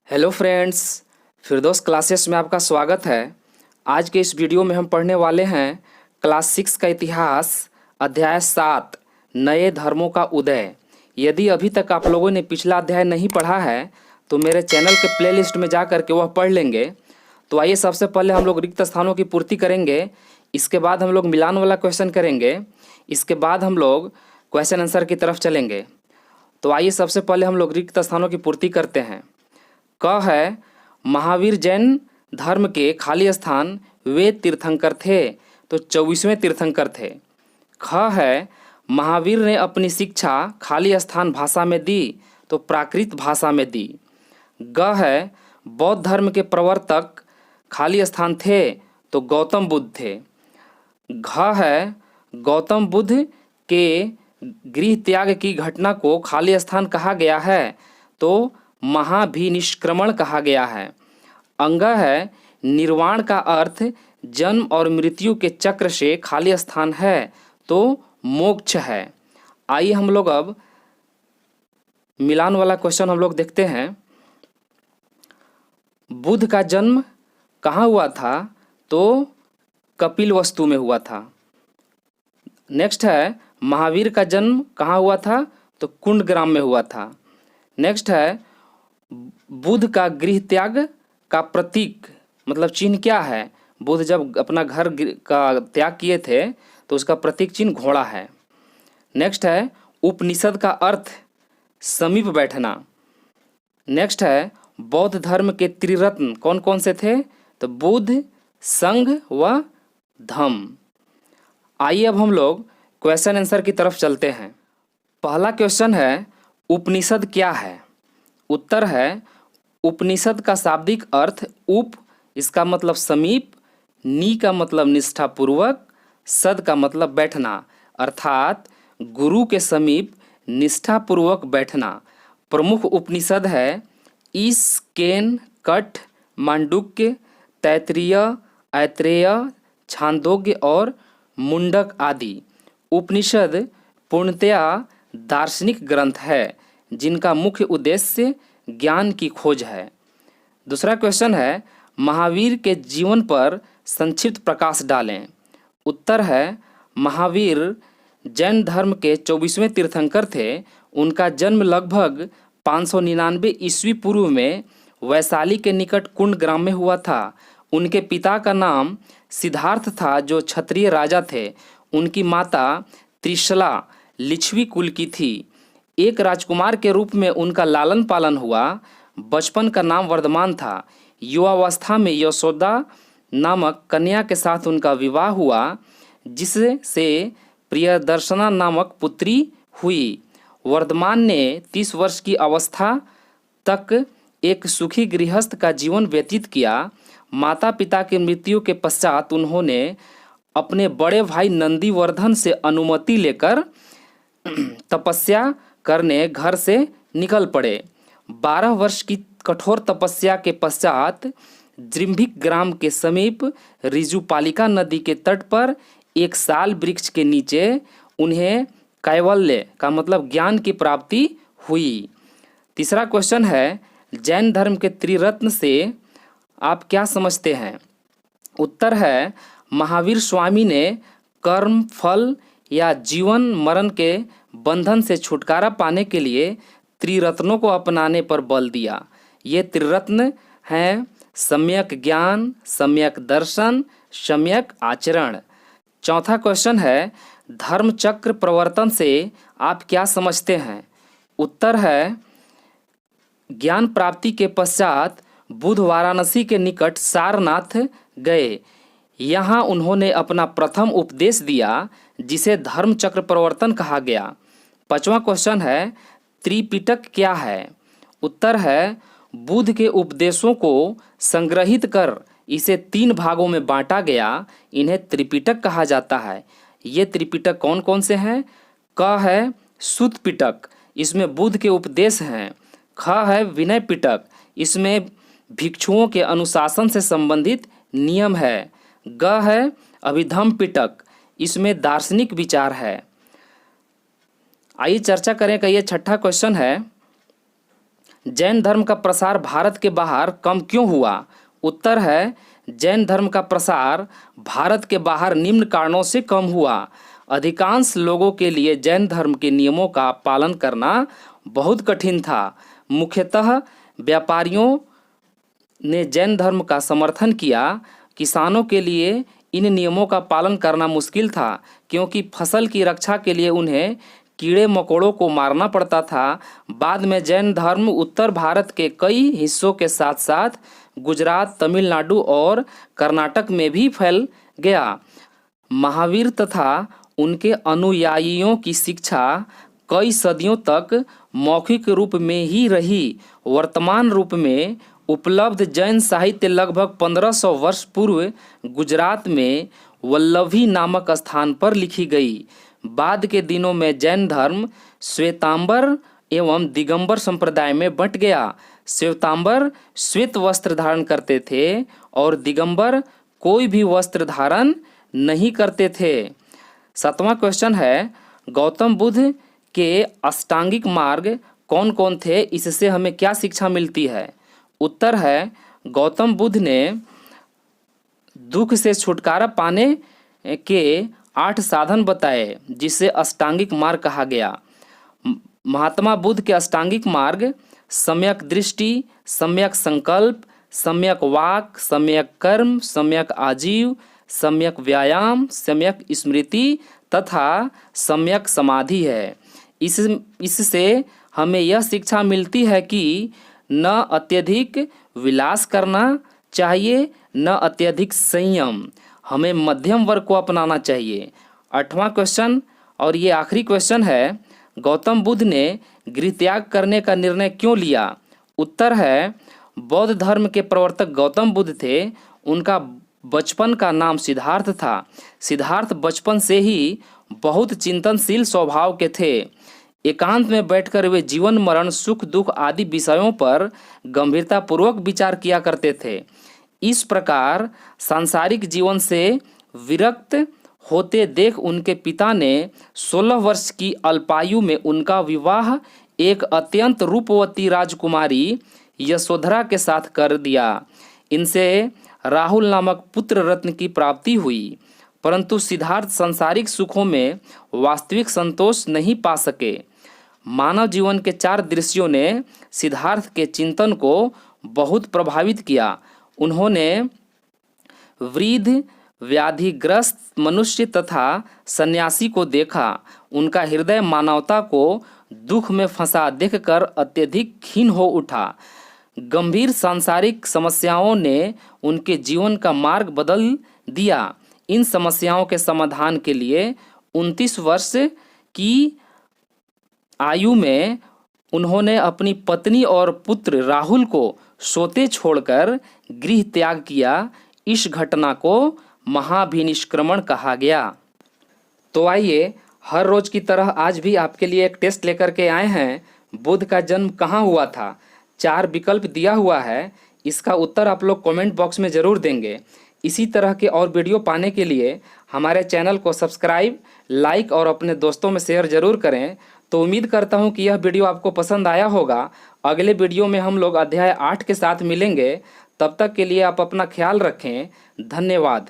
Hello friends, फिरदौस classes में आपका स्वागत है। आज के इस वीडियो में हम पढ़ने वाले हैं क्लास 6 का इतिहास, अध्याय 7 नए धर्मों का उदय। यदि अभी तक आप लोगों ने पिछला अध्याय नहीं पढ़ा है तो मेरे चैनल के प्लेलिस्ट में जा कर के वह पढ़ लेंगे। तो आइए सबसे पहले हम लोग रिक्त स्थानों की पूर्ति करेंगे। इसके बाद हम लोग मिलान वाला क्वेश्चन करेंगे। इसके बाद हम लोग क्वेश्चन आंसर की तरफ चलेंगे। तो आइए सबसे पहले हम लोग रिक्त स्थानों की पूर्ति करते हैं। क है महावीर जैन धर्म के खाली स्थान वे तीर्थंकर थे, तो 24वें तीर्थंकर थे। ख है महावीर ने अपनी शिक्षा खाली स्थान भाषा में दी, तो प्राकृत भाषा में दी। ग है बौद्ध धर्म के प्रवर्तक खाली स्थान थे, तो गौतम बुद्ध थे। घ है गौतम बुद्ध के गृह त्याग की घटना को खाली स्थान कहा गया है, तो महाभिनिष्क्रमण कहा गया है। अंग है निर्वाण का अर्थ जन्म और मृत्यु के चक्र से खाली स्थान है, तो मोक्ष है। आइए हम लोग अब मिलान वाला क्वेश्चन हम लोग देखते हैं। बुद्ध का जन्म कहाँ हुआ था, तो कपिलवस्तु में हुआ था। नेक्स्ट है महावीर का जन्म कहाँ हुआ था, तो कुंडग्राम में हुआ था। नेक्स्ट है बुद्ध का गृह त्याग का प्रतीक मतलब चिन्ह क्या है। बुद्ध जब अपना घर का त्याग किए थे तो उसका प्रतीक चिन्ह घोड़ा है। नेक्स्ट है उपनिषद का अर्थ समीप बैठना। नेक्स्ट है बौद्ध धर्म के त्रिरत्न कौन कौन से थे, तो बुद्ध, संघ व धम्म। आइए अब हम लोग क्वेश्चन आंसर की तरफ चलते हैं। पहला क्वेश्चन है उपनिषद क्या है। उत्तर है उपनिषद का शाब्दिक अर्थ उप, इसका मतलब समीप, नी का मतलब निष्ठापूर्वक, सद का मतलब बैठना, अर्थात गुरु के समीप निष्ठापूर्वक बैठना। प्रमुख उपनिषद है ईश, केन, कठ, मांडुक्य, तैत्तिरीय, ऐत्रेय, छांदोग्य और मुंडक आदि। उपनिषद पूर्णतया दार्शनिक ग्रंथ है जिनका मुख्य उद्देश्य ज्ञान की खोज है। दूसरा क्वेश्चन है महावीर के जीवन पर संक्षिप्त प्रकाश डालें। उत्तर है महावीर जैन धर्म के 24वें तीर्थंकर थे। उनका जन्म लगभग 599 ईस्वी पूर्व में वैशाली के निकट कुंडग्राम में हुआ था। उनके पिता का नाम सिद्धार्थ था जो क्षत्रिय राजा थे। उनकी माता त्रिशला लिच्छवी कुल की थी। एक राजकुमार के रूप में उनका लालन पालन हुआ। बचपन का नाम वर्धमान था। युवावस्था में यशोदा नामक कन्या के साथ उनका विवाह हुआ, जिससे प्रियदर्शना नामक पुत्री हुई। वर्धमान ने 30 वर्ष की अवस्था तक एक सुखी गृहस्थ का जीवन व्यतीत किया। माता पिता की मृत्यु के पश्चात उन्होंने अपने बड़े भाई नंदीवर्धन से अनुमति लेकर तपस्या करने घर से निकल पड़े। 12 वर्ष की कठोर तपस्या के पश्चात जृंभिक ग्राम के समीप ऋजुपालिका नदी के तट पर एक साल वृक्ष के नीचे उन्हें कैवल्य का मतलब ज्ञान की प्राप्ति हुई। तीसरा क्वेश्चन है जैन धर्म के त्रिरत्न से आप क्या समझते हैं। उत्तर है महावीर स्वामी ने कर्म, फल या जीवन मरण के बंधन से छुटकारा पाने के लिए त्रिरत्नों को अपनाने पर बल दिया। ये त्रिरत्न हैं सम्यक ज्ञान, सम्यक दर्शन, सम्यक आचरण। चौथा क्वेश्चन है धर्म चक्र प्रवर्तन से आप क्या समझते हैं। उत्तर है ज्ञान प्राप्ति के पश्चात बुद्ध वाराणसी के निकट सारनाथ गए। यहाँ उन्होंने अपना प्रथम उपदेश दिया जिसे धर्म चक्र प्रवर्तन कहा गया। पांचवा क्वेश्चन है त्रिपिटक क्या है। उत्तर है बुद्ध के उपदेशों को संग्रहित कर इसे 3 भागों में बांटा गया। इन्हें त्रिपिटक कहा जाता है। ये त्रिपिटक कौन कौन से हैं। क है सुत्त पिटक, इसमें बुद्ध के उपदेश हैं। ख है विनय पिटक, इसमें भिक्षुओं के अनुशासन से संबंधित नियम है। ग है अभिधम्म पिटक, इसमें दार्शनिक विचार है। आइए चर्चा करें कि ये छठा क्वेश्चन है जैन धर्म का प्रसार भारत के बाहर कम क्यों हुआ? उत्तर है जैन धर्म का प्रसार भारत के बाहर निम्न कारणों से कम हुआ। अधिकांश लोगों के लिए जैन धर्म के नियमों का पालन करना बहुत कठिन था। मुख्यतः व्यापारियों ने जैन धर्म का समर्थन किया। किसानों के लिए इन नियमों का पालन करना मुश्किल था, क्योंकि फसल की रक्षा के लिए उन्हें कीड़े मकोड़ों को मारना पड़ता था। बाद में जैन धर्म उत्तर भारत के कई हिस्सों के साथ साथ गुजरात, तमिलनाडु और कर्नाटक में भी फैल गया। महावीर तथा उनके अनुयायियों की शिक्षा कई सदियों तक मौखिक रूप में ही रही। वर्तमान रूप में उपलब्ध जैन साहित्य लगभग 1500 वर्ष पूर्व गुजरात में वल्लभी नामक स्थान पर लिखी गई। बाद के दिनों में जैन धर्म श्वेतांबर एवं दिगंबर संप्रदाय में बंट गया। श्वेतांबर श्वेत वस्त्र धारण करते थे और दिगंबर कोई भी वस्त्र धारण नहीं करते थे। 7वां क्वेश्चन है, गौतम बुद्ध के अष्टांगिक मार्ग कौन कौन थे? इससे हमें क्या शिक्षा मिलती है? उत्तर है गौतम बुद्ध ने दुख से छुटकारा पाने के 8 साधन बताए, जिसे अष्टांगिक मार्ग कहा गया। महात्मा बुद्ध के अष्टांगिक मार्ग सम्यक दृष्टि, सम्यक संकल्प, सम्यक वाक, सम्यक कर्म, सम्यक आजीव, सम्यक व्यायाम, सम्यक स्मृति तथा सम्यक समाधि है। इससे हमें यह शिक्षा मिलती है कि न अत्यधिक विलास करना चाहिए, न अत्यधिक संयम। हमें मध्यम वर्ग को अपनाना चाहिए। 8वां क्वेश्चन और ये आखिरी क्वेश्चन है, गौतम बुद्ध ने गृह त्याग करने का निर्णय क्यों लिया? उत्तर है बौद्ध धर्म के प्रवर्तक गौतम बुद्ध थे। उनका बचपन का नाम सिद्धार्थ था। सिद्धार्थ बचपन से ही बहुत चिंतनशील स्वभाव के थे। एकांत में बैठकर वे जीवन मरण, सुख दुख आदि विषयों पर गंभीरतापूर्वक विचार किया करते थे। इस प्रकार सांसारिक जीवन से विरक्त होते देख उनके पिता ने 16 वर्ष की अल्पायु में उनका विवाह एक अत्यंत रूपवती राजकुमारी यशोधरा के साथ कर दिया। इनसे राहुल नामक पुत्र रत्न की प्राप्ति हुई, परंतु सिद्धार्थ सांसारिक सुखों में वास्तविक संतोष नहीं पा सके। मानव जीवन के 4 दृश्यों ने सिद्धार्थ के चिंतन को बहुत प्रभावित किया। उन्होंने वृद्ध, व्याधिग्रस्त मनुष्य तथा सन्यासी को देखा। उनका हृदय मानवता को दुख में फंसा देखकर अत्यधिक खीन हो उठा। गंभीर सांसारिक समस्याओं ने उनके जीवन का मार्ग बदल दिया। इन समस्याओं के समाधान के लिए 29 वर्ष की आयु में उन्होंने अपनी पत्नी और पुत्र राहुल को सोते छोड़कर गृह त्याग किया। इस घटना को महाभिनिष्क्रमण कहा गया। तो आइए हर रोज की तरह आज भी आपके लिए एक टेस्ट लेकर के आए हैं। बुद्ध का जन्म कहाँ हुआ था? 4 विकल्प दिया हुआ है, इसका उत्तर आप लोग कमेंट बॉक्स में ज़रूर देंगे। इसी तरह के और वीडियो पाने के लिए हमारे चैनल को सब्सक्राइब, लाइक और अपने दोस्तों में शेयर ज़रूर करें। तो उम्मीद करता हूँ कि यह वीडियो आपको पसंद आया होगा। अगले वीडियो में हम लोग अध्याय 8 के साथ मिलेंगे। तब तक के लिए आप अपना ख्याल रखें। धन्यवाद।